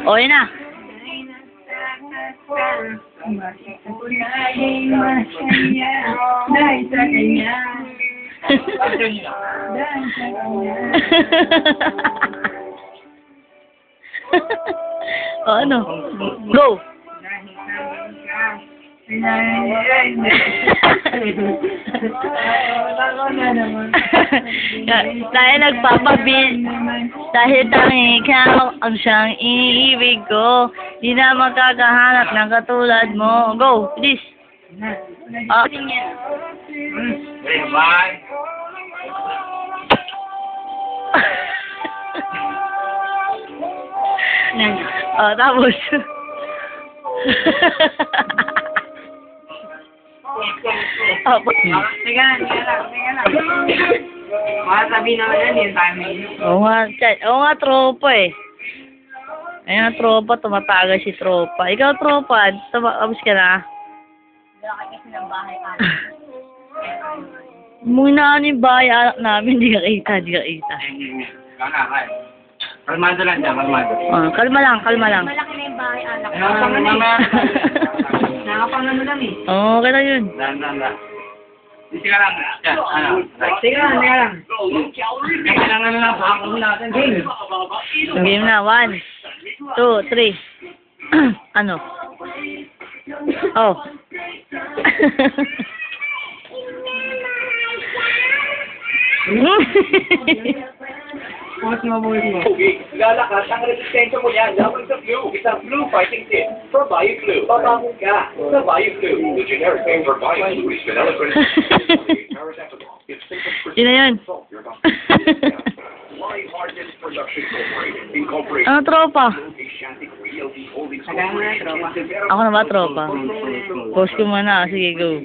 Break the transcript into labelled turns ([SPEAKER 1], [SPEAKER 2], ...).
[SPEAKER 1] O, yun na.
[SPEAKER 2] Dahil sa kanya.
[SPEAKER 1] O, ano? Go! Dahil dahil tanging ikaw ang siyang iniibig ko, di na magkakahanap ng katulad mo. Go, please. Ah.
[SPEAKER 3] Bye.
[SPEAKER 1] Tapos.
[SPEAKER 2] Teka lang. Makasabi naman yan, yung timing.
[SPEAKER 1] Oo nga, tropa eh. Ayun nga, tropa, tumatagal si tropa. Ikaw, tropa, tapos ka na.
[SPEAKER 2] Laki kasi ng bahay
[SPEAKER 1] Muna ni bahay, anak namin, di ka kita.
[SPEAKER 3] Kalmado lang dyan, kalmado.
[SPEAKER 1] Kalma lang.
[SPEAKER 2] Malaki na yung bahay anak.
[SPEAKER 3] Nakapangano
[SPEAKER 2] lang eh.
[SPEAKER 1] Oo, okay na yun.
[SPEAKER 3] Dan. Sige ka lang.
[SPEAKER 2] Sige lang.
[SPEAKER 3] Kailangan na lang pa ako natin.
[SPEAKER 1] Game na, 1, 2, 3. Ano? Oh.
[SPEAKER 4] Lalakas ang resistensya mo yan laban sa flu. Isang flu fighting kit for BioFlu. Babangon ka sa BioFlu. The generic name for BioFlu is phenylephrine.
[SPEAKER 1] Yun na yun. Ano, tropa? Ako na ba, tropa? Post ko muna. Sige, go.